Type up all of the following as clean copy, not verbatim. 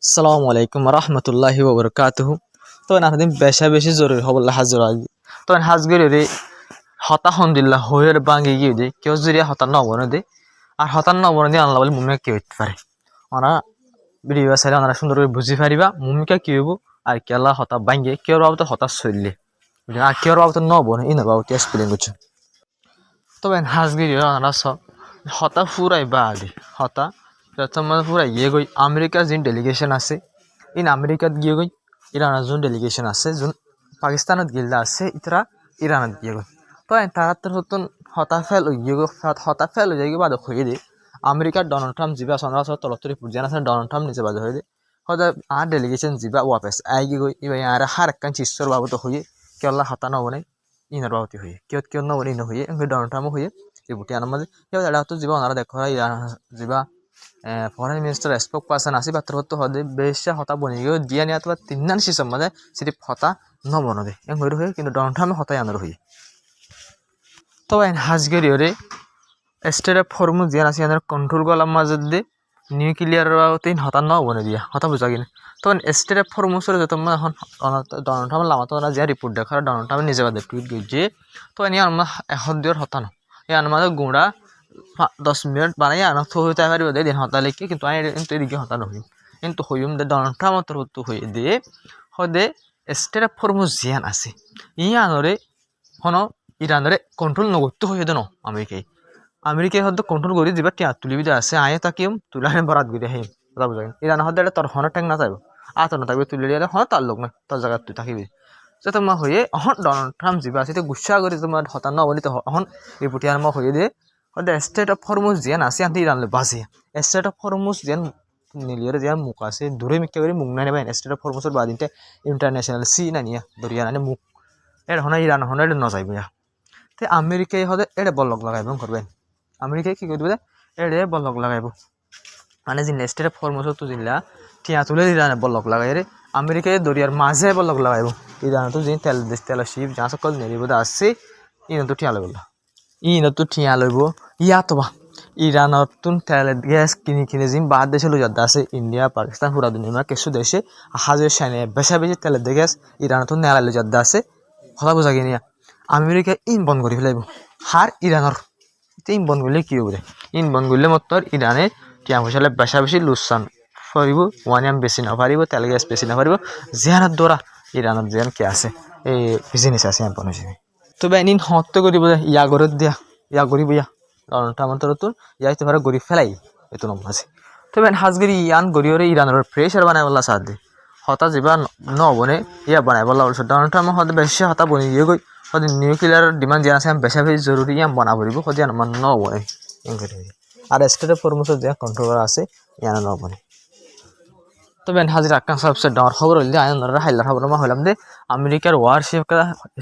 আসসালামু আলাইকুম রহমতুল্লাহি ওবরকাতুহু। তখন আপনাদের বেশা বেশি জরুরি হব হাজর আগে তখন হাজগরি রে হতা হন্দিল্লা হয়ের বাঙ্গি গিয়ে দে কেউ জুড়িয়া হতার নবনে দে আর হতার নবনে দিয়ে আনলা বলে মুমিকা কি হইতে পারে ওরা ভিডিও সাইলে ওনারা সুন্দর করে বুঝি পারিবা মুমিকা কি হইব আর কেলা হতা বাঙ্গে কেউ বাবু হতা চললে আর কেউ বাবু নবনে ইনার বাবু এক্সপ্লেন করছে। তবে হাজগিরি ওনারা সব হতা ফুরাই বা আগে হতা প্রথম পুরা গিয়ে গই আমেরিকার যে ডেলিগেশন আছে ইন আমেরিকাত গিয়ে গই ইরানের যোন ডেলিগেশন আছে যোন পাকিস্তানত গিল্লা আছে ইতরা ইরানত গিয়ে গই তো তারা তো নতুন হতাফেল গিয়ে গো হতাফেল হয়ে যাই বাদ হয়ে দে আমেরিকার ডোনাল্ড ট্রাম্প যাবা সন্ধ্যা সহ তলতরি পুজান আছে ডোনাল্ড ট্রাম্প নিচে বাদ হয়ে দে হয়তো আর ডেলিগেশন যাবা ওয়াপেস আই গিয়ে গই এবার আর হার একখান চিশ্বর বাবদ হয়ে কেলা হতা নবনে ইনার বাবতি হয়ে কেউ নবনে ইন হয়ে ডোনাল্ড ট্রাম্প হয়ে এই বুটি আনার মাঝে এবার এটা তো যাবা ওনারা দেখো ইরান যাবা ফরেন মিনিস্টার স্পোক পার্সন আসি পাত্র হতো হদে বেশ হতা বনি গিয়ে দিয়া নিয়ে অথবা তিনান সিস্টেম মানে সিরিফ হতা ন বনদে এম হয়ে হয়ে কিন্তু ডোনাল্ড ট্রাম্প হতাই আনার হয়ে তবে হাজগেরি ওরে স্টেট অফ ফরমু জিয়ান আসি আনার কন্ট্রোল গলার মাঝে দে নিউক্লিয়ার তিন হতা ন বনে দিয়া হতা বুঝা কিনে তখন স্টেট অফ ফরমুসরে যত মানে এখন ডোনাল্ড ট্রাম্প লামাতো ওরা যা রিপোর্ট দেখা ডোনাল্ড ট্রাম্প নিজে বাদে টুইট গিয়ে তো এনে আমার এখন দিওর হতা ন এই আমাদের গুঁড়া 10 মিনিট বানাই আনা তো হইতে পারিব দে দিন হতা লিখে কিন্তু আমি কিন্তু এদিকে হতা নহিম কিন্তু হইম দে ডোনাল্ড ট্রাম্প তোর হতো হয়ে দে হদে স্টেট অফ ফরমুস জিয়ান আছে ইয়ানরে হনো ইরানরে কন্ট্রোল নগত্য হয়ে দে ন আমেরিকায় হয়তো কন্ট্রোল করে দিবা টিয়া তুলিবিদা আছে আয়ে তাকিম তুলাহে বরাত গিয়ে হেম কথা বুঝা ইরান হতে এটা তোর হনের ট্যাং না যাইব আত না থাকবে তুলে দিয়ে হন তার লোক না তোর জায়গা তুই থাকিবি যে তোমার হয়ে অহন ডোনাল্ড ট্রাম্প যাবা আছে গুসা করে তোমার হতা ন বলি তো অহন রিপোর্ট আর মা হয়ে দিয়ে হতে স্টেট অফ ফরমুস জিয়ান আছে আনতে ইরানলে বাজে স্টেট অফ ফরমুস জিয়ান নিলিয়ার জিয়ান মুখ আছে দূরে মিক্কা করে মুখ না নেবেন স্টেট অফ ফরমুসের বাদিনতে ইন্টারন্যাশনাল সি না নিয়া দরিয়া না মুখ এর হনা ইরান হনা এটা ন যাইব তে আমেরিকায় হতে এটা বলক লাগাইব করবেন আমেরিকায় কি করবে এড়ে বলক লাগাইব মানে যে স্টেট অফ ফরমুস তো জিল্লা টিয়া তুলে ইরানে বলক লাগাই রে আমেরিকায় দরিয়ার মাঝে বলক লাগাইব ইরান তো যে তেল দেশ তেল শিপ যা সকল নেরিব আছে ইন তো টিয়া লইব ইনতো ঠিয়া লইব ইয়াতবা ইরানত তুন তেল গ্যাস কিনে জিম বাদ দেশে লই যাতে আছে ইন্ডিয়া পাকিস্তান পুরা দুনিয়া কিছু দেশে হাজার সাইনে বেশা বেশি তেলের গ্যাস ইরানত নেলা লই যাতে আছে কথা বোঝা গিয়া আমেরিকা ইন বন্ধ করে ফেলাইব হার ইরানর ইন বন্ধ করলে কি হবে ইন বন্ধ করলে মতর ইরানে টিয়া পয়সালে বেশা বেশি লুসান পারিব ওয়ানিয়াম বেশি না পারিব তেল গ্যাস বেশি না পারিব জিয়ানত দ্বারা ইরানত জিয়ান কি আছে এই বিজনেস আছে এমন হিসেবে তবে এনিন হত্য করিব ইয়া গরত দিয়া ইয়া গরিব ইয়া কারণ টামান্তর তো ইয়াইতে পারে গরিব ফেলাই এত নম আছে তবে হাজগিরি ইয়ান গরিয়রে ইরানের প্রেসার বানাই বলা সাথ দে হতা যাবা ন বনে ইয়া বানাই বলা বলছে ডাউন টাইম হতে বেশি হতা বনি গিয়ে গই হতে নিউক্লিয়ার ডিমান্ড যে আছে বেশা বেশি জরুরি ইয়ান বনা পড়িব হতে আমার ন বনে আর স্টেট ফরমুসর যে কন্ট্রোলার আছে ইয়ান ন বনে তবে হাজির আকাং সবচেয়ে ডাঙর খবর হইলে আয়নরা হাইলার খবর মা হইলাম যে আমেরিকার ওয়ারশিপ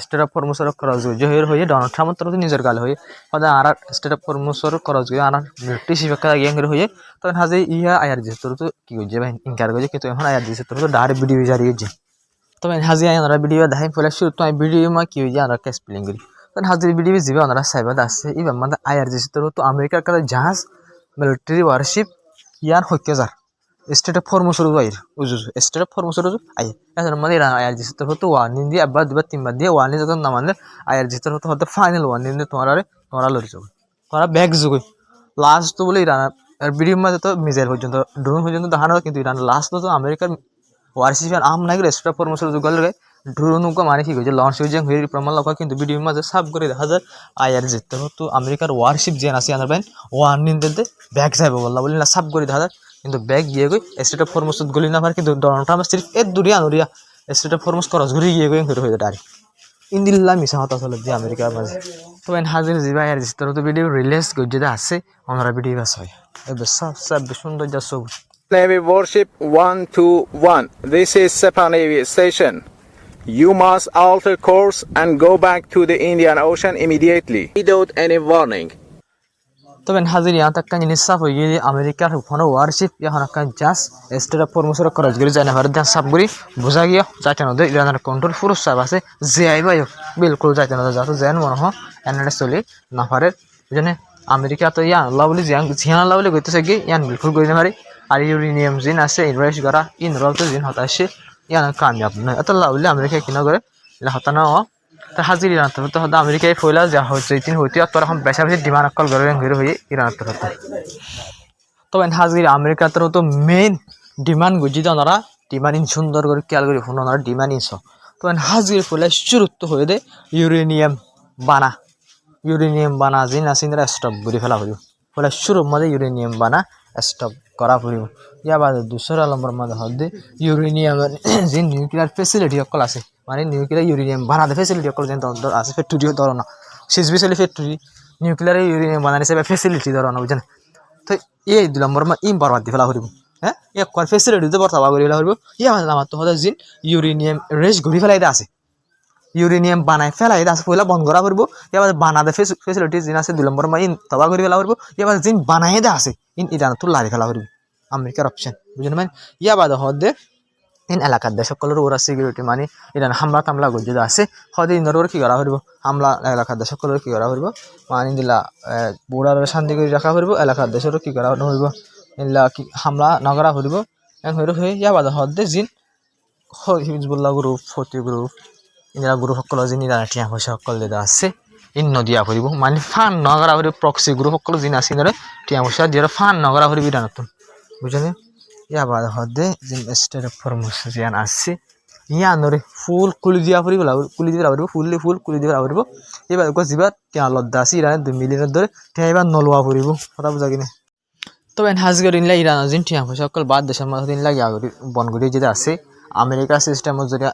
স্টেট অফ ফরমুসর খরচ হয়ে ডোনাল্ড ট্রাম্প তরফ নিজের গালে হয়ে হয়তো আর স্টেট অফ ফরমুসর খরচ আর ব্রিটিশ শিক্ষা গিয়ে হয়ে তখন হাজি ইয়া আয়ার দিছে তোর তো কি করছে ভাই ইনকার করছে কিন্তু এখন আয়ার দিছে তোর তো ডাইরেক্ট ভিডিও জারি হয়েছে তবে হাজি আয়নরা ভিডিও দেখাই ফেলে শুরু তো ভিডিও মা কি হয়েছে আমরা ক্যাশ প্লেইং করি তখন হাজির ভিডিও যাবে ওনারা সাইবাদ আসছে এবার মানে আয়ার দিছে তোর তো আমেরিকার কাছে জাহাজ মিলিটারি ওয়ারশিপ ইয়ার হইকে যার স্টেট অফ ফরমুসর যাই স্টেট অফ ফরমুসর আই এখন মানে আয়ার জিতর হতো ওয়ার্নিং দিয়ে একবার দুবার তিনবার দিয়ে ওয়ার্নিং যখন না মানলে আয়ার জিতর হতো হয়তো ফাইনাল ওয়ার্নিং দিয়ে তোমরা লড়ি যাবে তোমরা ব্যাগ যোগই লাস্ট তো বলে ইরান আর বিডির মাঝে তো মিসাইল পর্যন্ত ড্রোন পর্যন্ত দেখানো কিন্তু ইরান লাস্ট তো আমেরিকার ওয়ারশিপ আম নাই স্টেট অফ ফরমুসর যুগাল রে ড্রোন মানে কি হয়েছে লঞ্চ হয়ে হয়ে প্রমাণ লক্ষ্য কিন্তু ভিডিওর মাঝে সাব করে দেখা যায় আয়ার জিততে হতো আমেরিকার ওয়ারশিপ যে আছে আনার বাইন ওয়ার্নিং দিতে ব্যাগ যাবে বললা বলি না সাব করে দেখা যায় কিন্তু ব্যাগ গিয়ে গই স্টেট অফ ফরমুস গলি না পারে কিন্তু ডোনাল্ড ট্রাম্প সিরিফ দুরিয়া আনুরিয়া স্টেট অফ ফরমুস খরচ ঘুরে গিয়ে গই হয়ে যায় ডাইরেক্ট ইন্দিল্লা মিশা হতা চলে যে আমেরিকার মাঝে তো হাজির যাবা আর জিতর তো ভিডিও রিলিজ গজ্জে আছে ওনারা ভিডিও বাস হয় এবার সব সুন্দর যা সব Navy Warship 121. This is Sepang Navy Station. You must alter course and go back to the Indian Ocean immediately without any warning. তবে হাজির ইয়ান তাক্কা জিনিস সাফ হয়ে গিয়ে আমেরিকার ফোন ওয়ারশিপ এখন একটা জাস স্টেট অফ ফরমুসর খরচ গেলে যায় না ভারত যান সাফ করি বোঝা গিয়া যাইতে না ইরানের কন্ট্রোল ফুরুস সাহেব আছে যে আইবাই বিলকুল যাইতে না যাতে যেন মনে হয় এনারে চলি না পারে জন্য আমেরিকা তো ইয়ান আল্লাহ বলি জিয়ান আল্লাহ বলে কইতেছে কি ইয়ান বিলকুল করি না পারি আর ইউরেনিয়াম জিন আছে ইনভেস্ট করা ইনরতো জিন হতাশে ইয়ান কামিয়াব নয় এত লাউলে আমেরিকা কিনা করে এলা হতানা তা হাজির ইরান তো হদা আমেরিকায় ফয়লা যা হচ্ছে তিন হইতে আর এখন বেশা বেশি ডিমান্ড কল করে ঘুরে হয়ে ইরান তো তবে হাজির আমেরিকা তো মেইন ডিমান্ড গুজি তো ওনারা ডিমান্ড ইন সুন্দর করে খেয়াল করে ফোন ওনারা ডিমান্ড ইনস তবে হাজির ফলে শুরুত্ব হয়ে দে ইউরেনিয়াম বানা জিন আছে স্টপ করে ফেলা হইব ফলে শুরুর মধ্যে ইউরেনিয়াম বানা স্টপ করা ফুরিব ইয়া বাদে দুসরা নম্বর মধ্যে হদে ইউরেনিয়াম যে নিউক্লিয়ার ফেসিলিটি সকল আছে মানে নিউক্লিয়ার ইউরেনিয়াম বানাতে ফেসিলিটি সকল যেন আছে ফ্যাক্টরিও ধরনা সিজবিসলি ফ্যাক্টরি নিউক্লিয়ার ইউরেনিয়াম বানানি সে ফেসিলিটি ধরনা বুঝেন তো এই 2 নম্বর মা ইম বরবাদ দি ফেলা ফুরিব হ্যাঁ এক কোয়ার ফেসিলিটি তো বর্তমান করে ফেলা ফুরিব ইয়া বাদে আমার তো হদে জিন ইউরেনিয়াম রেস ঘুরি ফেলাইতে আছে ইউরেনিয়াম বানাই ফেলাই আছে পয়লা বন্ধ করা করবো এবার বানাতে ফেসিলিটি জিন আছে 2 নম্বর মা ইন তবা করে ফেলা করবো এবার জিন বানাই দে আছে ইন ইরান তো লারি ফেলা করবো আমেরিকার অপশন বুঝলেন মানে ইয়া বাদে হদে ইন এলাকার দেশ সকলের ওরা সিকিউরিটি মানে ইরান হামলা টামলা গজ্জা আছে হদে ইনর কি করা করবো হামলা এলাকার দেশ সকলের কি করা করবো মানে দিলা বোর্ডার শান্তি করে রাখা করবো এলাকার দেশের কি করা করব ইলা কি হামলা নগরা করব এখন হয়ে ইয়া বাদে হদে জিন হিজবুল্লাহ গ্রুপ ফতি গ্রুপ ইন্দিরা গ্রুপ সকল যিনি টিয়া পয়সা সকল যেটা আছে ইন নদিয়া ফুরিব মানে ফান নগরা ফুরিব প্রক্সি গ্রুপ সকল যিনি আছে ইনরে টিয়া পয়সা দিয়ে ফান নগরা ফুরিব ইরানতুন বুঝলেন ইয়া বাদ হদে যিন স্টেট অফ ফরমোস জিয়ান আছে ইয়া নরে ফুল কুলি দিয়া ফুরিব কুলি দিয়া ফুরিব ফুল কুলি দিয়া ফুরিব এবার গজিবা টিয়া লদ্দা আছে ইরানে 2 মিলিয়নের ধরে টিয়া এবার নলওয়া ফুরিব কথা বুঝা কিনে তবে হাজগর ইনলা ইরান যিন টিয়া পয়সা সকল বাদ দেশের মধ্যে ইনলা ইয়াগরি বনগুড়ি যেটা আছে আমেরিকা সিস্টেমত যদি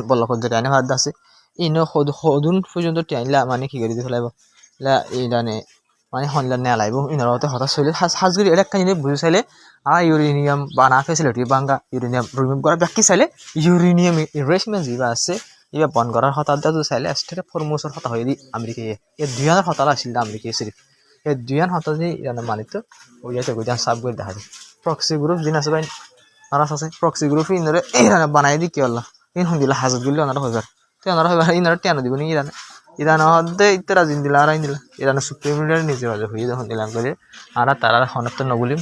বলকত যদি আনে ভাত আছে ইনো সদুন পর্যন্ত টিয়াইলা মানে কি করে দিতে লাগব লা ইরানে মানে হনলা নে লাইব ইনরতে হতাশ হইলে হাজগরি এটা কাহিনী বুঝে চাইলে আর ইউরেনিয়াম বানা ফেসিলিটি বাঙ্গা ইউরেনিয়াম রিমুভ করা বাকি চাইলে ইউরেনিয়াম ইনভেস্টমেন্ট যিবা আছে ইবা বন্ধ করার হতাটা তো চাইলে স্টেট ফরমোসর হতা হয়ে দি আমেরিকা এই 2000 হতালা আছিল আমেরিকা সিরিফ এই 2000 হতা যে ইরানে মানিত ওই যাতে গোজান সাব করে দেখা যায় প্রক্সি গ্রুপ জিন আছে ভাই নারাজ আছে প্রক্সি গ্রুপ ইনরে ইরানে বানাই দি কি হল্লা ইন হন্দিলা হাজত গুলি ওনারা হইবার তো ওনারা হইবার ইনরে টিয়ানো দিব নি ইরান হদে ইতরা জিন দিলা আর দিলা ইরানের সুপ্রিম লিডার নিজে বাজে হই যখন দিলাম করে আর তারার হনত নগুলিম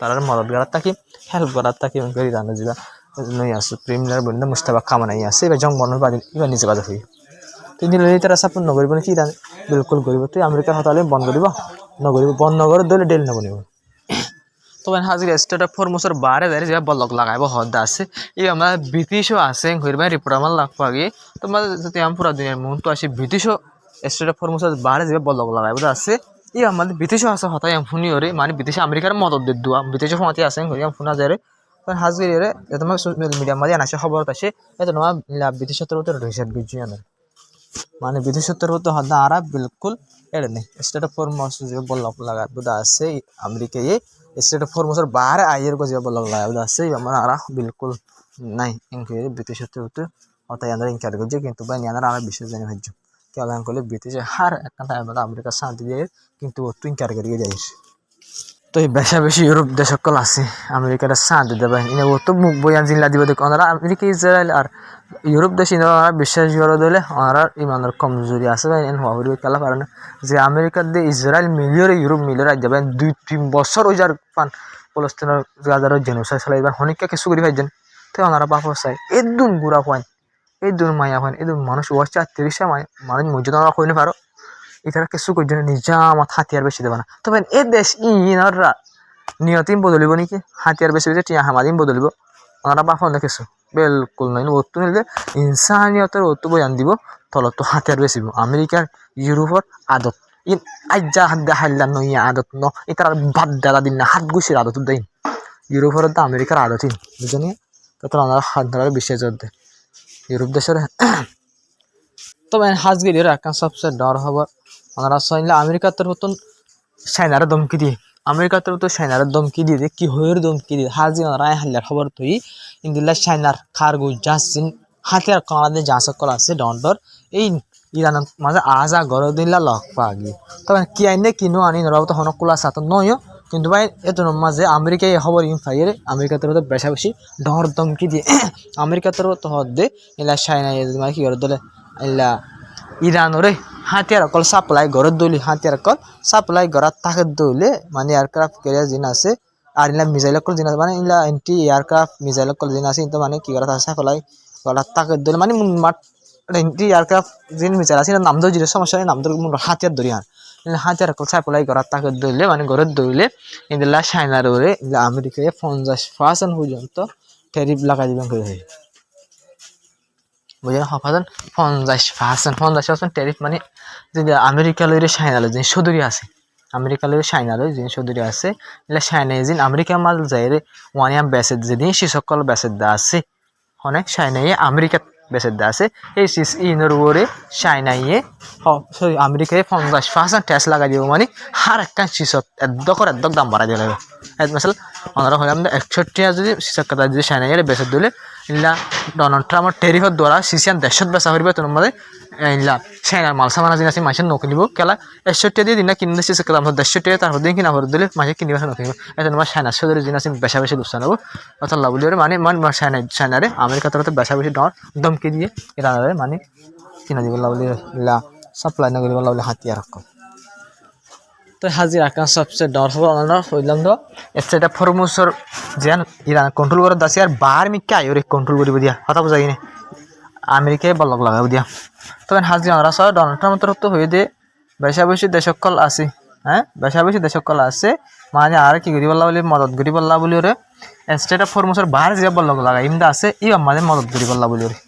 তারার মদত করার তাকি হেল্প করার তাকি করে ইরানের জিবা নই আছে সুপ্রিম লিডার বন্ধ মুস্তাফা কামানাই আছে এবার জং বর্ণ বাদ এবার নিজে বাজে হই তো দিলে তারা সাপোর্ট নগরিব কি ইরান বিলকুল করিব তুই আমেরিকার হতালে বন্ধ করিব নগরিব বন্ধ নগর দলে ডেল নবনিব তবে হাজির স্টেট অফ ফরমোসর বারে দাঁড়িয়ে যে বলক লাগাইব হদ আছে এই আমার ব্রিটিশও আছে হইরবাই রিপোর্ট আমার লাগবো আগে তোমার যদি আমি পুরা দুনিয়ার মন তো আসি ব্রিটিশও স্টেট অফ ফরমোসর বারে যে বলক লাগাইব আছে এই আমাদের ব্রিটিশও আছে হতাই আমি শুনি ওরে মানে ব্রিটিশ আমেরিকার মদত দিয়ে দেওয়া ব্রিটিশও সমাতি আছে হইয়া শোনা যায় রে হাজির রে তোমার সোশ্যাল মিডিয়ার মাঝে আনাসে খবর আছে এটা তোমার ব্রিটিশের তরফ রয়েছে বিজ্ঞান মানে ব্রিটিশের তরফ তো হদা আর বিলকুল এটা নেই স্টেট অফ ফরমোস যে বলক লাগাইব আছে আমেরিকায় স্টেট অফ ফরমোসর বারে আইয়ের গো যে বলক লাগাইব আছে আমার আর বিলকুল নাই ইনকে ব্রিটিশের তরফ অতাই আমরা ইনকার করছে কিন্তু ভাই নিয়ানার আমরা বিশেষ জানি ভাজ্য কেমন করলে ব্রিটিশে হার একটা টাইম আমেরিকা শান্তি দিয়ে কিন্তু তুই ইনকার করিয়ে যাইস তো এই বেশি ইউরোপ দেশ সকল আছে আমেরিকার শান্তি দেবে ইনে ও তো মুখ বয়ান জিল্লা দিব দেখ ওনারা আমেরিকা ইসরায়েল আর ইউরোপ দেশ ওনারা বিশ্বাস করে দিলে ওনারা ইমানের কমজোরি আছে ভাই এন হওয়া হইবে খেলা পারে না যে আমেরিকার দিয়ে ইসরায়েল মিলিয়র ইউরোপ মিলিয়র আজ যাবেন 2-3 বছর ওই যার পান ফলস্তিনের গাজারের জেনোসাইড চালাইবার হনিকা কিছু করি ভাইছেন তো ওনারা বাপস চাই এদুন গুড়া পান এদুন মায়া পান এদুন মানুষ ওয়াশ 34 মানুষ মসজিদ আমরা কইনে পারো এটারা কিছু করছে নিজামত হাতিয়ার বেশি দেবে না তবে এ দেশ ইনাররা নিয়তিম বদলিব নাকি হাতিয়ার বেশি বেশি টিয়া হামাদিম বদলিব ওনারা বাপন কিছু বিলকুল নয় ওত্তু নিলে ইনসানিয়তের ওত্তু বয়ান দিব তলত তো হাতিয়ার বেশিব আমেরিকার ইউরোপর আদত ইন আজ্জা হাত দেখাইলা নই আদত ন এটার বাদ দেলা দিন না হাত গুছির আদত দেয় ইউরোপের তো আমেরিকার আদতই বুঝলি তো ওনারা হাত ধরার বিশেষ জোর দেয় ইউরোপ দেশের তবে হাজগিরির একটা সবচেয়ে ডর হবার ওনারা চাইলে আমেরিকার তরফ তো চাইনারে ধমকি দিয়ে আমেরিকার তরফ তো চাইনারে ধমকি দিয়ে কি হয়ের ধমকি দিয়ে হাজি ওনারা হাল্লার খবর তুই ইন্দিল্লা চাইনার খারগু জাসিন হাতিয়ার কানাডে যা সকল আছে ডন্ডর এই ইরানের মাঝে আজা গড় দিল্লা লক পাগি তবে কি আইনে কিনো আনি নরাও তো হনকুলা সাত নয় কিন্তু ভাই এত মাঝে আমেরিকায় খবর ইন ফাইরে আমেরিকার তরফ তো বেশি ডর ধমকি দিয়ে আমেরিকার তরফ তো হদে এলা চাইনা মানে কি করে দলে এলা ইরানরে হাতিয়ার অকল সাপ্লাই ঘরত দলি হাতিয়ার অকল সাপ্লাই ঘরত থাকে দইলে মানে এয়ারক্রাফট ক্যারিয়ার জিন আছে আর ইলা মিসাইল কল জিনা মানে ইলা এন্টি এয়ারক্রাফট মিসাইল কল জিনা আছে কিন্তু মানে কি করা আছে ফলাই গলা তাকে দলে মানে মাঠ এন্টি এয়ারক্রাফট জিন মিসাইল আছে নাম দো জিরে সমস্যা নাম দো হাতিয়ার ধরি আর হাতিয়ার কল ছাই ফলাই গলা তাকে দলে মানে গরে দইলে ইলা চায়নার ওরে ইলা আমেরিকায় 50% পর্যন্ত ট্যারিফ লাগাই দিবেন কই বুঝলেন হফাজান 50% ট্যারিফ মানে যে আমেরিকা লইরে চায়না লই যে সদরি আছে আমেরিকা লইরে চায়না লই যে সদরি আছে ইলা চায়না জিন আমেরিকা মাল যাইরে ওয়ানিয়াম বেসে যেদিন সকল বেসে দা আছে অনেক চায়নায়ে আমেরিকা বেসে দা আছে এই সিস ইনর ওরে চায়নায়ে সরি আমেরিকায় 50% ট্যাক্স লাগাই দিব মানে হার একটা সিসত এদ্দক দাম বাড়াই দিলে মিসাল ওনারা হইলাম 61 যদি সিসক কথা যদি চায়নায়ে বেসে দিলে ইলা ডোনাল্ড ট্রাম্পের ট্যারিফের দ্বারা সিসিয়ান দেশত বেচা হইবে তোর মধ্যে ইলা চায়নার মাল সামান আছে আছে মাইসের নকিনিব কেলা 61 দিয়ে দিনা কিনলে সিসক দাম 150 তারপর দিন কিনা ভরে দিলে মাইসে কিনিবা নকিনিব এটা তোমার চায়না সদরে জিন আছে বেচা বেশি দুসা নেব অর্থাৎ লাভলি মানে চায়নারে আমেরিকা তরফে বেচা বেশি দমকি দিয়ে ইরানরে মানে কিনা দিব লাভলি ইলা সাপ্লাই না করিব লাভলি হাতিয়ার রাখ তো হাজির আকাশ সবচেয়ে ডর হবো আমরা হইলাম তো এটা ফরমুসর যেন ইরান কন্ট্রোল করে দাসি আর বার মিকে আইরে কন্ট্রোল করিব দিয়া কথা বুঝাই নে আমেরিকায় বলক লাগাব দিয়া তবে হাজির আমরা সব ডোনাল্ড ট্রাম্প তরফ তো হয়ে দে বেশি দেশকল আছে হ্যাঁ বেশি দেশকল আছে মানে আর কি করিব বলি মদত করিব বলি ওরে স্টেট অফ ফরমুসর বার যে বলক লাগাই ইমদা আছে ই আমাদের মদত করিব বলি ওরে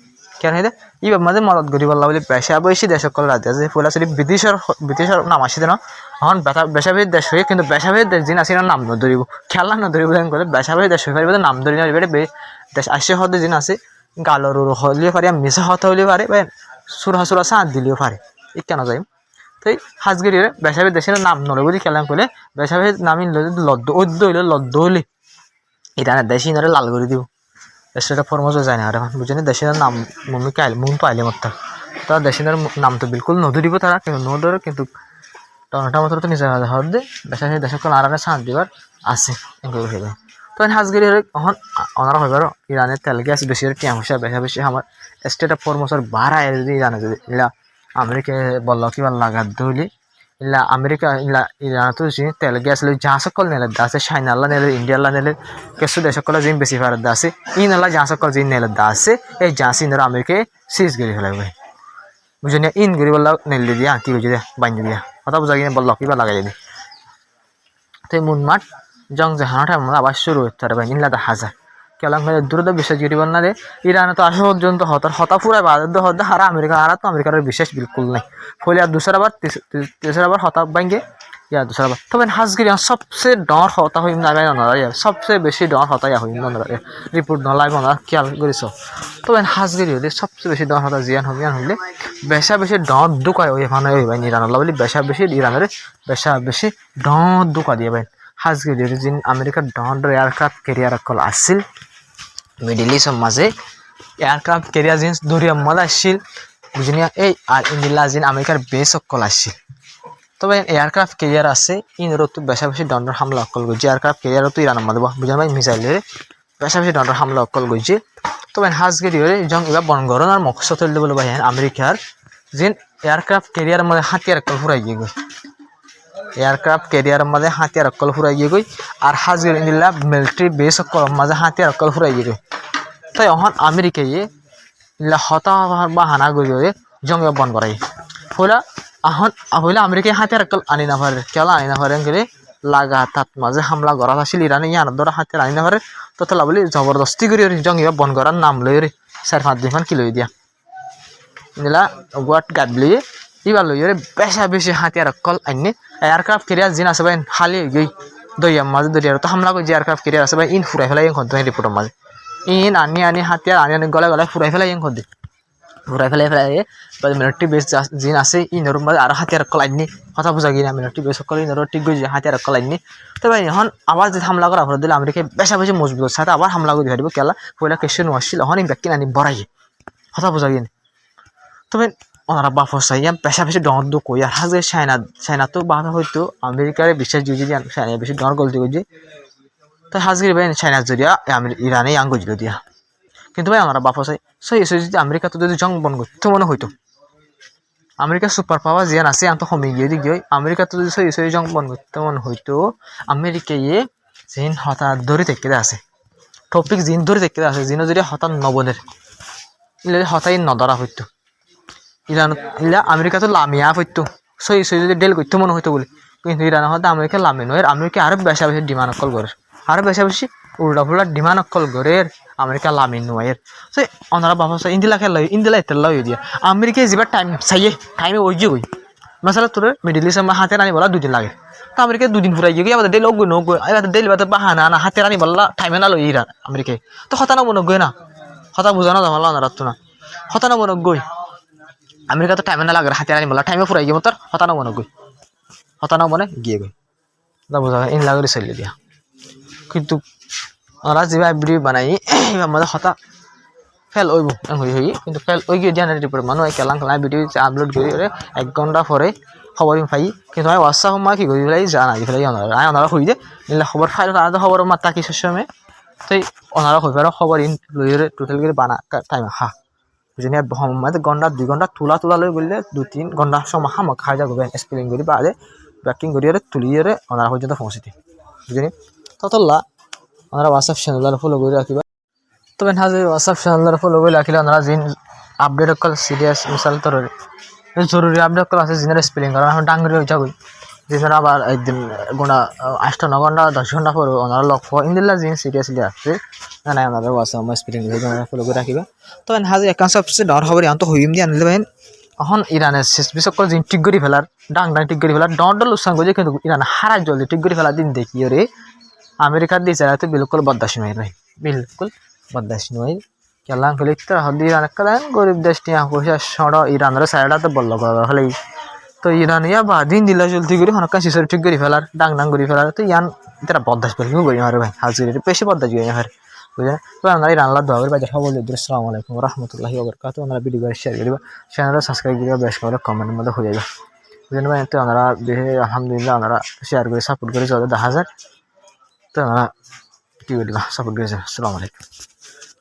কেন হইদে ই আমাদের মদত করিব বলি বেশি দেশকল রাজ্য আছে ফুলা সরি ব্রিটিশের নাম আসি দেন এখন বেসাবেশি দেশ হয়ে কিন্তু বেসাবেশি দেশ দিন আসি নাম নধরিব খেলা নধরিব করে বেসাবেশি দেশ হয়ে পারে নাম ধরি না দেশ আসে হতে দিন আছে গালর হলিও পারে মিশা হতে হলেও পারে বা সুরা সাঁত দিলেও পারে ই কেন যাই তো হাজগিরি বেসাবেশি দেশের নাম নড়ে বুঝি খেলাম করলে বেসাবেশি নামি লদ্দ অদ্য হইলে লদ্দ হলে ইরানের দেশ ইনারে লাল করে দিব সেটা ফরমোজ যায় না আর বুঝেন দেশের নাম মম্মি কাইল মুন পাইলে মত তারা দেশের নাম তো বিলকুল নধরিব তারা কিন্তু নধরে কিন্তু টনটা মতো তো নিজের হর দে বেশি দেশক আরামে সাঁত দিবার আছে হইবে তো হাজগিরি এখন ওনারা হইবার ইরানের তেল গ্যাস বেশি টিয়াম হিসাব বেশি আমার স্টেট অফ ফরমোসর বাড়ায় যদি ইরানে যদি ইলা আমেরিকা বলল কিবা লাগাত ধরলি ইলা আমেরিকা ইলা ইরান তো তেল গ্যাস লই যা সকল নেলে আছে চাইনালা নেলে ইন্ডিয়ালা নেলে কিছু দেশকল জিন বেশি ফার আছে ইনালা যা সকল জিন নেলে আছে এই জাসি নর আমেরিকায় সিজ গরি ফেলাবে বুঝনি ইন গরি বললা নেলে দিয়া কি বুঝি দিয়া বাইন দিয়া কথা বুঝা গিয়ে বলল কিবা লাগাই দিবি তো মুনমাট জং জাহানাটা আমরা আবার শুরু হতে পারবে ইনলাদা হাজার কেলাম দ্রুত বিশ্বাস করিব না রে ইরানে তো আসা পর্যন্ত হতা ফুরাই বাদ হতে হারা আমেরিকা হারা তো আমেরিকার বিশ্বাস বিলকুল নাই ফলে আর তেসরা বার হতা ভাঙ্গে ইয়া দুসরা বার তবে হাজগিরি সবচেয়ে ডর হতা হইম না সবচেয়ে বেশি ডর হতাই হইম না রিপোর্ট নলাইব না খেয়াল করিস তবে হাজগিরি হলে সবচেয়ে বেশি ডর হতা জিয়ান হলে বেশি ডর দুকায় ওই এখানে হইবাই ইরানলা বলি বেশি ইরানের বেশি ডর দুকা দিয়ে বাইন হাজগিরি যিন আমেরিকার ডর এয়ারক্রাফট কেরিয়ার কল আসছিল মিডিল ইস্টর মাঝে এয়ারক্রাফট কেরিয়ার জিন্স দরিয়া মজা আসছিল বুঝিনি এই আর ইন্ডিলা জিন আমেরিকার বেস অকল আসছিল তবে এয়ারক্রাফট কেরিয়ার আছে ইনরো তো বেশি ডন্ডর হামলা অকল গেছে এয়ারক্রাফট কেরিয়ারও তো ইরান মাদব বুঝলেন ভাই মিসাইলের বেশি ডন্ডর হামলা অকল গেছে তবে হাজগিরি জং এবার বনগরণ আর মকসদ হইলে বলে ভাই আমেরিকার জিন এয়ারক্রাফট কেরিয়ার মধ্যে হাতিয়ার অকল ফুরাই গিয়ে গই এয়ারক্রাফট কেরিয়ার মধ্যে হাতিয়ার অকল ফুরাই গিয়ে গই আর হাজগিরি ইন্ডিলা মিলিটারি বেস অকল মাঝে হাতিয়ার অকল ফুরাই গিয়ে গই তাই এখন আমেরিকায় হতা বা হানা গিয়ে জং এবার বন করাই ফলে এখন হইলে আমেরিকায় হাতিয়ার অকল আনি না পারে কেলা আনি না পারে গেলে লাগা তাত মাঝে হামলা করা আসছিল ইরানে ইয়ানোর দ্বারা হাতিয়ার আনি না পারে তো তোলা বলি জবরদস্তি করে জং এবার বন করার নাম লই রে 4-5 কি লই দিয়া নিলা গোয়াট গাবলি ইবার লই রে বেশি হাতিয়ার অকল আইনে এয়ারক্রাফট কেরিয়ার জিন আছে ভাই হালি গই দইয়া মাঝে দরিয়ার তো হামলা করে যে এয়ারক্রাফট কেরিয়ার আছে ভাই ইন ফুরাই ফেলাই এখন তো রিপোর্টের মাঝে ইন আনি হাতিয়ার আনি গলায় ফুরাই ফেলাই এখন দে ফুরাই ফেলাই মিলিটারি বেস জিন আছে ইনর মাঝে আর হাতিয়ার অকল আইনি কথা বুঝা গিয়ে না মিলিটারি বেস অকল ইনর ঠিক গই হাতিয়ার অকল আইনি তো ভাই এখন আবার যদি হামলা করা ভরে দিলে আমেরিকায় বেশি মজবুত সাথে আবার হামলা করে দিব কেলা পয়লা কেশন আসছিল এখন ব্যাকি আনি বড়াই কথা বুঝা গিয়ে তবে ওনারা বাফর চাই বেশি ডর দু কই আর হাজে চায়না তো বাধা হয়তো আমেরিকার বিশ্বাস জুজি দিয়ে চায়না বেশি ডর গলতি করছে তো হাজগির ভাই চায়না জড়িয়া ইরানে আঙ্গ দিল দিয়া কিন্তু ভাই আমরা বাফর চাই সই এসে যদি আমেরিকা তো যদি জং বন করতে মনে হইতো আমেরিকা সুপার পাওয়ার জিয়ান আছে আন্ত কমে গিয়ে দিকে আমেরিকা তো যদি সই জং বন করতে মনে হইতো আমেরিকায় জিন হঠাৎ ধরে থেকে আছে টপিক জিন ধরে থেকে আছে জিনো যদি হঠাৎ নবনের ইলে হঠাৎ নধরা হইতো ইরান ইলা আমেরিকা তো লামিয়া হইতো সই যদি ডেল করতে মনে হইতো বলে কিন্তু ইরান হয়তো আমেরিকা লামি নয় আমেরিকা আরো বেশি বেশি ডিমান্ড অকল করে আরো বেশি বেশি উল্টা ফুল্টা ডিমান্ড অকল করে আমেরিকা লামি নয় সে অনারা বাবা ইন্দিলা খেলা ইন্দিলা এতেলা হয়ে দিয়া আমেরিকা যাবার টাইম চাইয়ে টাইমে ওই যে ওই মাসালা তোর মিডিল ইস্ট আমার হাতে রানি বলা 2 দিন লাগে তো আমেরিকা 2 দিন ফুরাই গিয়ে আবার ডেল ওগুই নগুই আবার ডেল বাদ বাহানা না হাতে রানি বলা টাইমে না লই ইরান আমেরিকা তো হতা না মনে গই না হতা বুঝানো জামালা অনারা তো না হতা না মনে গই আমেরিকা তো টাইমে না লাগে হাতে রানি বলা টাইমে ফুরাই গিয়ে তোর হতা না মনে গই হতা না মনে গিয়ে গই তা বুঝা ইন লাগরে চলে দিয়া কিন্তু ওরা যে ভিডিও বানাই আমাদের হতা ফেল ওইব হই হই কিন্তু ফেল ওই গিয়ে জানার রিপোর্ট মানুষ কেলাং খেলা ভিডিও আপলোড করি 1 ঘন্টা পরে খবর পাই কিন্তু আমি হোয়াটসঅ্যাপ মা কি করি ফেলাই জানা দি ফেলাই ওনারা হই দে নিলে খবর ফাইল আর খবর মাত্রা কি সময় তাই ওনারা হই পারে খবর ইন লইরে টোটাল করে বানা টাইম হা বুঝিনি মানে ঘন্টা 2 ঘন্টা তুলা লই বললে 2-3 ঘন্টা সময় হামা খাই যাবো স্পেলিং করি বাদে ব্যাকিং করি তুলিয়ে ওনারা পর্যন্ত পৌঁছিতে বুঝিনি ততলা ওনারা হোয়াটসঅ্যাপ চ্যানেল ফলো করে রাখিবা তবে হাজে হোয়াটসঅ্যাপ চ্যানেল ফলো করে রাখিলে ওনারা জিন আপডেট কল সিরিয়াস মিসাল তোর জরুরি আপডেট কল আছে জিনের স্পেলিং করা এখন ডাঙ্গরি হয়ে যাবো জিনের আবার একদিন গোনা 8-9 ঘন্টা 10 ঘন্টা পরে ওনারা লক্ষ ইন্দিল্লা জিন সিরিয়াসলি আসছে না ওনারা হোয়াটসঅ্যাপ স্পেলিং ফলো করে রাখিবা তবে হাজে একান সবচেয়ে ডর খবর এখন তো হইম দিয়ে আনলে ভাই এখন ইরানের শেষ বিশ্বকল জিন ঠিক করে ফেলার ডাং ঠিক করে ফেলার ডর উৎসাহ করে কিন্তু ইরান হারা জলদি ঠিক করে ফেলার দিন দেখি রে আমেরিকার দিয়ে যারা তো বিলকুল বরদাস্ত নয় ভাই বিলকুল বরদাস্ত নয় কেলাং ফেলে তো হদি ইরান একটা গরিব দেশ নিয়ে পয়সা সড় ইরানের সাইডা তো বলল করা হলেই তো ইরান ইয়া বা দিন দিলা জলদি করে হনকা শিশর ঠিক করে ফেলার ডাং করে ফেলার তো ইয়ান তারা বরদাস্ত ফেলি করি মারে ভাই হাজির বেশি বরদাস্ত করি মারে বুঝলেন তো আমরা ইরান আল্লাহ দোয়া করি ভাই সকল আসসালামু আলাইকুম ওয়া রাহমাতুল্লাহি ওয়া বারাকাতুহু আমরা ভিডিও শেয়ার করিবা চ্যানেল সাবস্ক্রাইব করিবা বেশ করে কমেন্টের মধ্যে হয়ে যাবে বুঝলেন ভাই তো আমরা আলহামদুলিল্লাহ আমরা শেয়ার করে সাপোর্ট করে চলে 10,000 তো আমরা কি বলবা সাপোর্ট করেছে আসসালামু আলাইকুম